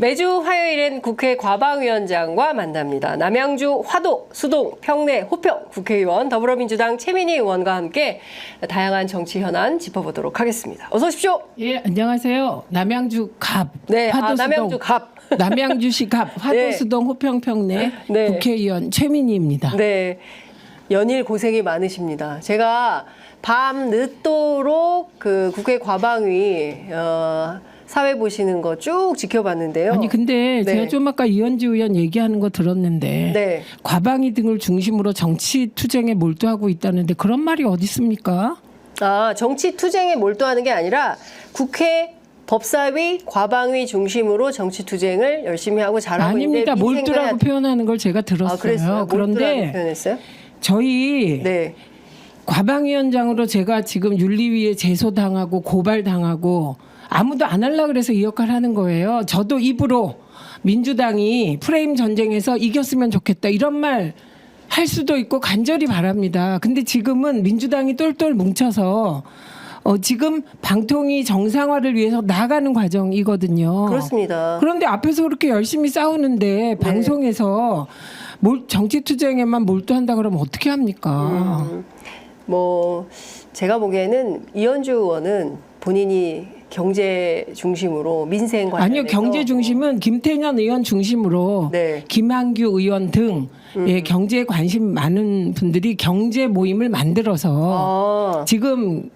매주 화요일엔 국회 과방위원장과 만납니다. 남양주, 화도, 수동, 평내, 호평 국회의원, 더불어민주당 최민희 의원과 함께 다양한 정치 현안 짚어보도록 하겠습니다. 어서 오십시오. 예, 안녕하세요. 남양주 갑, 네, 화도 남양주 수동, 갑. 남양주시 갑, 화도 네. 수동 호평 평내 네. 국회의원 최민희입니다. 네, 연일 고생이 많으십니다. 제가 밤 늦도록 그 국회 과방위 사회 보시는 거 쭉 지켜봤는데요. 아니 근데 네. 제가 좀 아까 이현주 의원 얘기하는 거 들었는데 네. 과방위 등을 중심으로 정치 투쟁에 몰두하고 있다는데 그런 말이 어디 있습니까? 아, 정치 투쟁에 몰두하는 게 아니라 국회 법사위, 과방위 중심으로 정치 투쟁을 열심히 하고 잘하고 아닙니다. 있는데 몰두라고 표현하는 걸 제가 들었어요. 아, 그랬어요? 몰두라고 그런데 표현했어요? 저희 네. 과방위원장으로 제가 지금 윤리위에 제소당하고 고발당하고 아무도 안 하려고 그래서 이 역할을 하는 거예요. 저도 입으로 민주당이 프레임 전쟁에서 이겼으면 좋겠다 이런 말 할 수도 있고 간절히 바랍니다. 근데 지금은 민주당이 똘똘 뭉쳐서 지금 방통위 정상화를 위해서 나아가는 과정이거든요. 그렇습니다. 그런데 앞에서 그렇게 열심히 싸우는데 방송에서 정치 투쟁에만 몰두한다 그러면 어떻게 합니까? 뭐 제가 보기에는 이현주 의원은 본인이 경제 중심으로 민생 관련해서 아니요, 경제 중심은 김태년 의원 중심으로 네. 김한규 의원 등 예, 경제에 관심 많은 분들이 경제 모임을 만들어서 아, 지금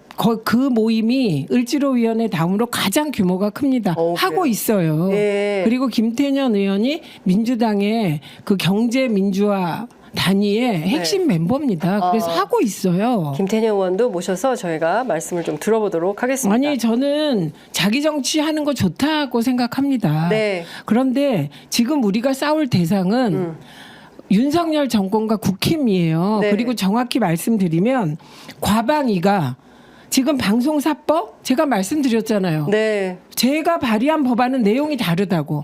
그 모임이 을지로위원회 다음으로 가장 규모가 큽니다. 하고 그래요? 있어요. 예. 그리고 김태년 의원이 민주당의 그 경제 민주화 단위의 핵심 멤버입니다. 그래서 하고 있어요. 김태년 의원도 모셔서 저희가 말씀을 좀 들어보도록 하겠습니다. 아니 저는 자기 정치하는 거 좋다고 생각합니다. 네. 그런데 지금 우리가 싸울 대상은 윤석열 정권과 국힘이에요. 네. 그리고 정확히 말씀드리면 과방위가 지금 방송사법 제가 말씀드렸잖아요. 네. 제가 발의한 법안은 내용이 다르다고.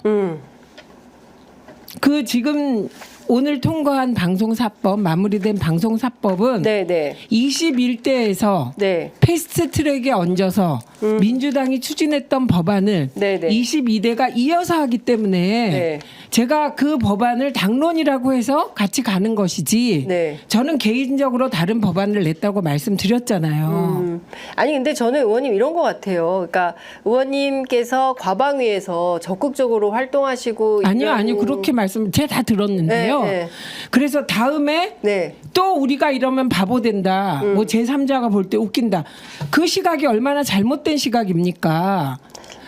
그 지금 오늘 통과한 방송사법 마무리된 방송사법은 네, 네. 21대에서 네. 패스트트랙에 얹어서 민주당이 추진했던 법안을 네, 네. 22대가 이어서 하기 때문에 네. 제가 그 법안을 당론이라고 해서 같이 가는 것이지 네. 저는 개인적으로 다른 법안을 냈다고 말씀드렸잖아요. 아니 근데 저는 의원님 이런 것 같아요. 그러니까 의원님께서 과방위에서 적극적으로 활동하시고 아니요, 그렇게 말씀 제가 다 들었는데요. 네, 네. 그래서 다음에 네. 또 우리가 이러면 바보 된다. 뭐 제3자가 볼 때 웃긴다. 그 시각이 얼마나 잘못된 시각입니까?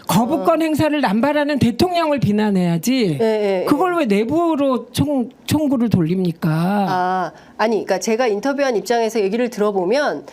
거부권 행사를 남발하는 대통령을 비난해야지. 네. 그걸 왜 내부로 총구를 돌립니까? 아니, 그러니까 제가 인터뷰한 입장에서 얘기를 들어보면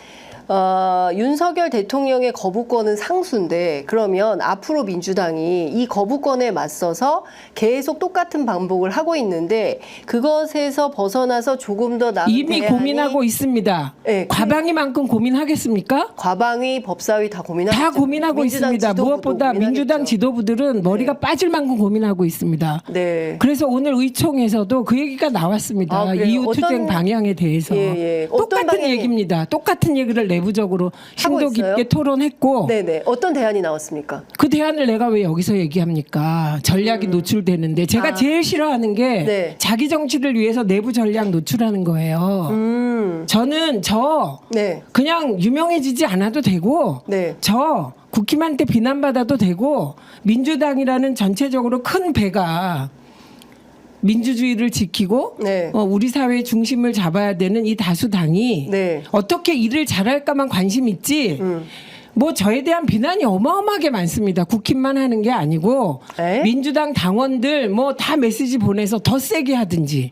윤석열 대통령의 거부권은 상수인데 그러면 앞으로 민주당이 이 거부권에 맞서서 계속 똑같은 반복을 하고 있는데 그것에서 벗어나서 조금 더 나은 이미 대안이 고민하고 있습니다. 네, 과방위만큼 고민하겠습니까? 과방위, 법사위 다 고민하고 다 고민하고 민주당 있습니다. 지도부도 무엇보다 고민하겠죠. 민주당 지도부들은 머리가 빠질 만큼 고민하고 있습니다. 네. 그래서 오늘 의총에서도 그 얘기가 나왔습니다. 아, 그래요? 이후 어떤- 투쟁 방향에 대해서 예. 어떤 똑같은 방향이- 얘기입니다. 똑같은 얘기를 내부적으로 심도 하고 있어요? 깊게 토론했고 네네. 어떤 대안이 나왔습니까? 그 대안을 내가 왜 여기서 얘기합니까? 전략이 노출되는데 제가 제일 싫어하는 게 네. 자기 정치를 위해서 내부 전략 노출하는 거예요. 저는 네. 그냥 유명해지지 않아도 되고 네. 저 국힘한테 비난받아도 되고 민주당이라는 전체적으로 큰 배가 민주주의를 지키고 네. 우리 사회의 중심을 잡아야 되는 이 다수당이 네. 어떻게 일을 잘할까만 관심 있지 뭐 저에 대한 비난이 어마어마하게 많습니다. 국힘만 하는 게 아니고 에? 민주당 당원들 뭐 다 메시지 보내서 더 세게 하든지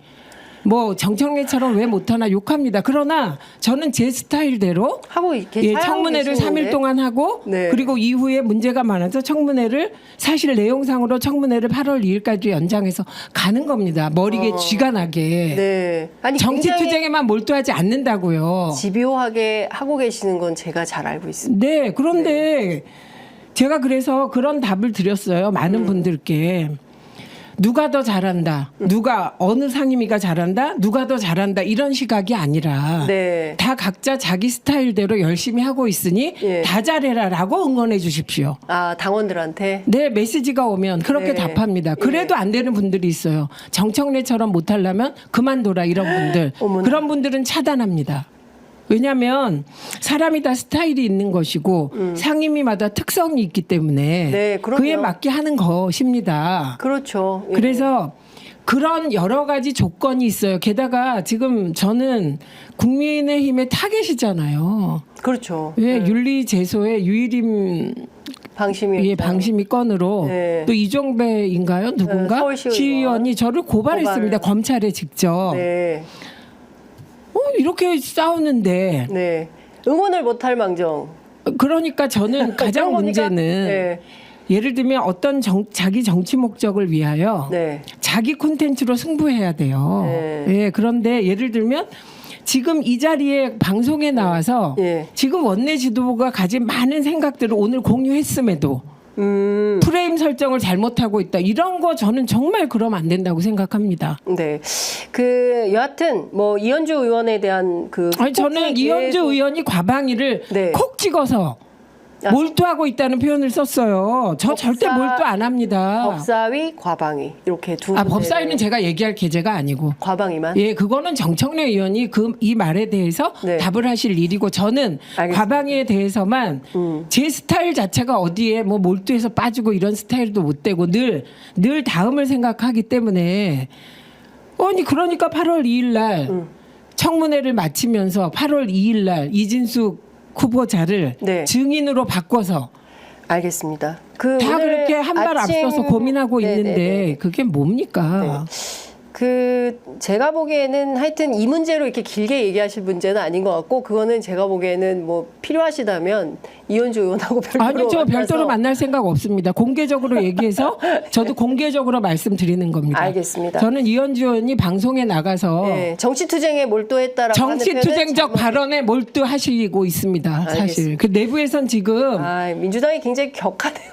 뭐 정청래처럼 왜 못하나 욕합니다. 그러나 저는 제 스타일대로 하고 계시는데 청문회를 3일 동안 하고 네. 그리고 이후에 문제가 많아서 청문회를 사실 내용상으로 청문회를 8월 2일까지 연장해서 가는 겁니다. 머리에 쥐가 나게. 네. 아니 정치 굉장히 투쟁에만 몰두하지 않는다고요. 집요하게 하고 계시는 건 제가 잘 알고 있습니다. 네, 그런데 제가 그래서 그런 답을 드렸어요. 많은 분들께. 누가 더 잘한다, 누가 어느 상임위가 잘한다, 누가 더 잘한다 이런 시각이 아니라 네. 다 각자 자기 스타일대로 열심히 하고 있으니 예. 다 잘해라라고 응원해 주십시오. 아, 당원들한테. 네, 메시지가 오면 그렇게 네. 답합니다. 그래도 안 되는 분들이 있어요. 정청래처럼 못하려면 그만둬라 이런 분들. 어머나. 그런 분들은 차단합니다. 왜냐하면 사람이 다 스타일이 있는 것이고 상임위마다 특성이 있기 때문에 네, 그럼요. 그에 맞게 하는 것입니다. 그렇죠. 예. 그래서 그런 여러 가지 조건이 있어요. 게다가 지금 저는 국민의힘의 타겟이잖아요. 그렇죠. 왜 윤리제소의 유일임 방심이. 예, 방심이 건으로 네. 또 이종배인가요? 누군가 네, 서울시의원. 시의원이 저를 고발했습니다. 검찰에 직접. 네. 이렇게 싸우는데 네. 응원을 못할 망정. 그러니까 저는 가장 그런 겁니까? 문제는 네. 예를 들면 어떤 자기 정치 목적을 위하여 네. 자기 콘텐츠로 승부해야 돼요. 네. 예, 그런데 예를 들면 지금 이 자리에 방송에 나와서 예. 지금 원내 지도부가 가진 많은 생각들을 오늘 공유했음에도 프레임 설정을 잘못하고 있다. 이런 거 저는 정말 그러면 안 된다고 생각합니다. 네. 그 여하튼 뭐 이현주 의원에 대한 그 아니 저는 폭행에 이현주 계속- 의원이 과방위를 네. 콕 찍어서 야. 몰두하고 있다는 표현을 썼어요. 저 절대 몰두 안 합니다. 법사위, 과방위 이렇게 두 아, 군데를- 법사위는 제가 얘기할 계제가 아니고. 과방위만. 예, 그거는 정청래 의원이 이 말에 대해서 네. 답을 하실 일이고 저는 알겠습니다. 과방위에 대해서만 제 스타일 자체가 어디에 뭐 몰두해서 빠지고 이런 스타일도 못 되고 늘 다음을 생각하기 때문에 아니 그러니까 8월 2일 날 청문회를 마치면서 8월 2일 날 이진숙 후보자를 네. 증인으로 바꿔서 알겠습니다. 그 다 오늘 그렇게 한 발 아침- 앞서서 고민하고 네네네. 있는데 그게 뭡니까? 그 제가 보기에는 하여튼 이 문제로 이렇게 길게 얘기하실 문제는 아닌 것 같고 그거는 제가 보기에는 뭐 필요하시다면 이현주 의원하고 별도로 아니죠. 만나서 별도로 만날 생각 없습니다. 공개적으로 얘기해서 저도 공개적으로 말씀드리는 겁니다. 알겠습니다. 저는 이현주 의원이 방송에 나가서 네, 정치투쟁에 몰두했다라고 하는 정치투쟁적 표현은 발언에 몰두하시고 있습니다. 사실 알겠습니다. 그 내부에선 지금 아, 민주당이 굉장히 격하네요.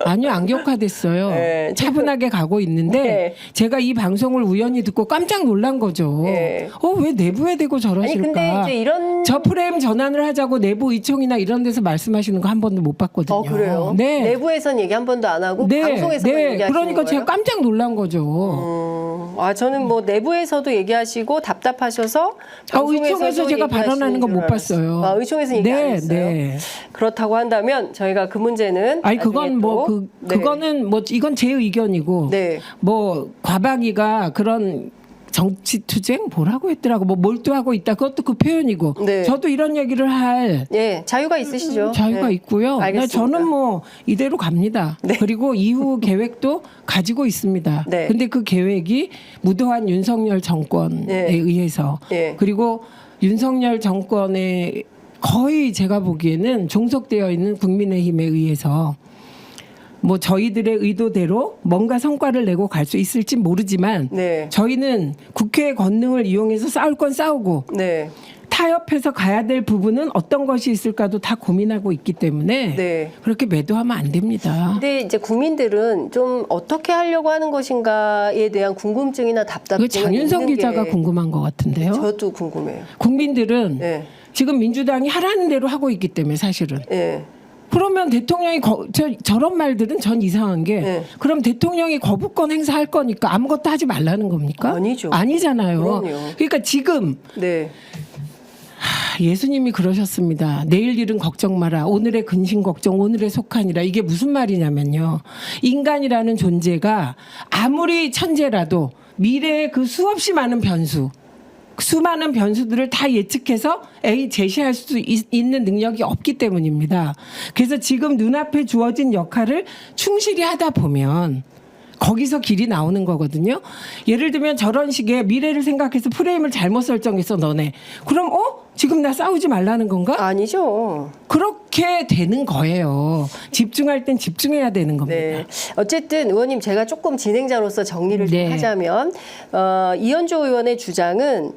아니요 안 격화됐어요. 네, 차분하게 가고 있는데 네. 제가 이 방송을 우연히 듣고 깜짝 놀란 거죠. 네. 왜 내부에 대고 아니 저러실까? 근데 이제 이런 저 프레임 전환을 하자고 내부 의총이나 이런 데서 말씀하시는 거 한 번도 못 봤거든요. 그래요? 네. 내부에선 얘기 한 번도 안 하고 방송에서만 얘기하시는 그러니까 거예요? 제가 깜짝 놀란 거죠. 저는 뭐 내부에서도 얘기하시고 답답하셔서 방송에서도 의총에서 제가 발언하는 거 얘기하시는 못 줄 알았어요. 봤어요. 아, 의총에서 얘기 안 했어요. 네. 그렇다고 한다면 저희가 그 문제는 아니 그건 나중에 뭐 또- 네. 그거는 뭐 이건 제 의견이고 네. 뭐 과방위가 그런 정치투쟁 뭐라고 했더라고 뭐 몰두하고 있다 그것도 그 표현이고 네. 저도 이런 얘기를 할 예, 자유가 있으시죠. 자유가 네. 있고요. 알겠습니다. 저는 뭐 이대로 갑니다. 그리고 이후 계획도 가지고 있습니다. 네. 근데 그 계획이 무도한 윤석열 정권에 네. 의해서 네. 그리고 윤석열 정권에 거의 제가 보기에는 종속되어 있는 국민의힘에 의해서 뭐 저희들의 의도대로 뭔가 성과를 내고 갈 수 있을지 모르지만 네. 저희는 국회의 권능을 이용해서 싸울 건 싸우고 네. 타협해서 가야 될 부분은 어떤 것이 있을까도 다 고민하고 있기 때문에 네. 그렇게 매도하면 안 됩니다. 근데 이제 국민들은 좀 어떻게 하려고 하는 것인가에 대한 궁금증이나 그 답답증이 장윤성 있는 기자가 게 궁금한 것 같은데요. 저도 궁금해요. 국민들은 네. 지금 민주당이 하라는 대로 하고 있기 때문에 사실은. 예. 그러면 대통령이 저런 말들은 전 이상한 게 네. 그럼 대통령이 거부권 행사할 거니까 아무것도 하지 말라는 겁니까? 아니죠. 아니잖아요. 그럼요. 그러니까 지금 네. 예수님이 그러셨습니다. 내일 일은 걱정 마라. 오늘의 근심 걱정 오늘의 속하니라. 이게 무슨 말이냐면요. 인간이라는 존재가 아무리 천재라도 미래의 그 수없이 많은 변수 수많은 변수들을 다 예측해서 제시할 수 있는 능력이 없기 때문입니다. 그래서 지금 눈앞에 주어진 역할을 충실히 하다 보면 거기서 길이 나오는 거거든요. 예를 들면 저런 식의 미래를 생각해서 프레임을 잘못 설정해서 너네. 그럼 지금 나 싸우지 말라는 건가? 아니죠. 그렇게 되는 거예요. 집중할 땐 집중해야 되는 겁니다. 네. 어쨌든 의원님 제가 조금 진행자로서 정리를 좀 네. 하자면 이현주 의원의 주장은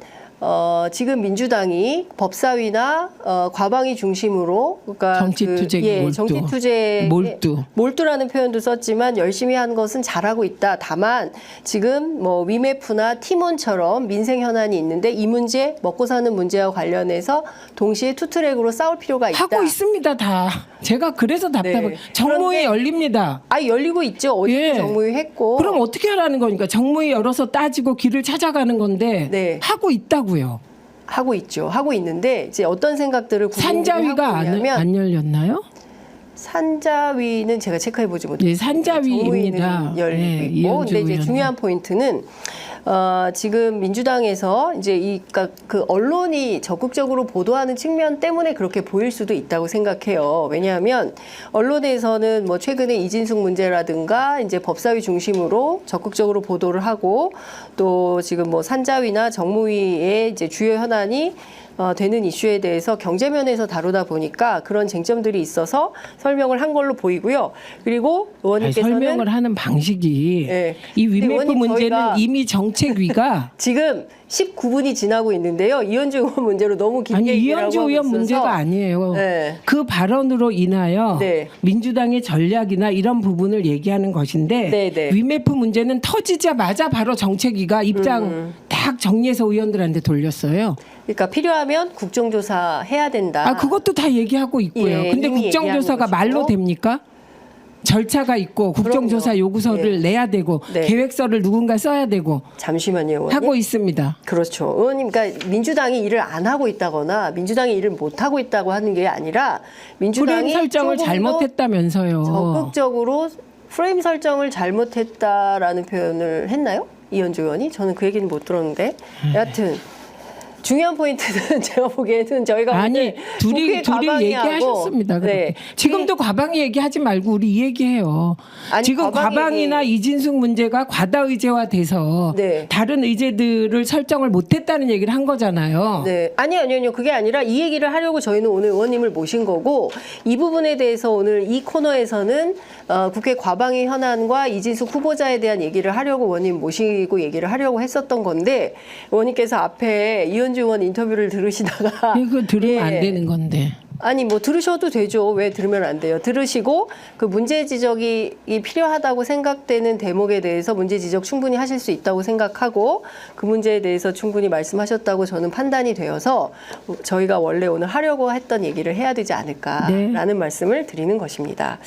지금 민주당이 법사위나 과방위 중심으로 그러니까 정치투쟁 몰두. 정치투쟁 몰두라는 표현도 썼지만 열심히 한 것은 잘하고 있다. 다만 지금 뭐 위메프나 티몬처럼 민생 현안이 있는데 이 문제 먹고 사는 문제와 관련해서 동시에 투트랙으로 싸울 필요가 있다. 하고 있습니다 다. 제가 그래서 답답해요. 네. 정무위 열립니다. 열리고 있죠. 어제 정무위 했고. 그럼 어떻게 하라는 거니까 정무위 열어서 따지고 길을 찾아가는 건데 네. 하고 있다고요. 하고 있죠. 하고 있는데 이제 어떤 생각들을 산자위가 안 열렸나요? 산자위는 제가 체크해 보지 못했어요. 네, 산자위입니다. 열리고 있고. 근데 이제 중요한 포인트는 지금 민주당에서 이제 그러니까 그 언론이 적극적으로 보도하는 측면 때문에 그렇게 보일 수도 있다고 생각해요. 왜냐하면 언론에서는 뭐 최근에 이진숙 문제라든가 이제 법사위 중심으로 적극적으로 보도를 하고 또 지금 뭐 산자위나 정무위의 이제 주요 현안이 되는 이슈에 대해서 경제면에서 다루다 보니까 그런 쟁점들이 있어서 설명을 한 걸로 보이고요. 그리고 의원님께서는 설명을 하는 방식이 네. 이 위메프 의원님, 문제는 이미 정책위가 지금 19분이 지나고 있는데요. 이현주 의원 문제로 너무 길게 얘기를 하고 이현주 의원 있어서 문제가 아니에요. 네. 그 발언으로 인하여 네. 민주당의 전략이나 이런 부분을 얘기하는 것인데 네, 네. 위메프 문제는 터지자마자 바로 정책위가 입장 딱 정리해서 의원들한테 돌렸어요. 그러니까 필요하면 국정조사 해야 된다. 그것도 다 얘기하고 있고요. 예, 근데 이미 국정조사가 얘기하는 말로 것이고. 됩니까? 절차가 있고 국정조사 그럼요. 요구서를 내야 되고 네. 계획서를 누군가 써야 되고 잠시만요, 의원님. 하고 있습니다. 그렇죠. 의원님, 그러니까 민주당이 일을 안 하고 있다거나 민주당이 일을 못 하고 있다고 하는 게 아니라 민주당이 프레임 설정을 조금 더 잘못했다면서요. 적극적으로 프레임 설정을 잘못했다라는 표현을 했나요? 이현주 의원이? 저는 그 얘기는 못 들었는데. 여하튼 중요한 포인트는 제가 보기에는 저희가 오늘 둘이 과방위하고 얘기하셨습니다. 네. 지금도 과방위 얘기하지 말고 우리 이 얘기해요. 아니, 지금 과방위 과방위나 이진숙 문제가 과다 의제화돼서 네. 다른 의제들을 설정을 못했다는 얘기를 한 거잖아요. 네. 아니요. 그게 아니라 이 얘기를 하려고 저희는 오늘 의원님을 모신 거고 이 부분에 대해서 오늘 이 코너에서는 국회 과방위 현안과 이진숙 후보자에 대한 얘기를 하려고 의원님 모시고 얘기를 하려고 했었던 건데 의원님께서 앞에 이현주 의원 인터뷰를 들으시다가 이거 들으면 안 되는 건데. 아니 뭐 들으셔도 되죠. 왜 들으면 안 돼요? 들으시고 그 문제 지적이 필요하다고 생각되는 대목에 대해서 문제 지적 충분히 하실 수 있다고 생각하고 그 문제에 대해서 충분히 말씀하셨다고 저는 판단이 되어서 저희가 원래 오늘 하려고 했던 얘기를 해야 되지 않을까라는 말씀을 드리는 것입니다.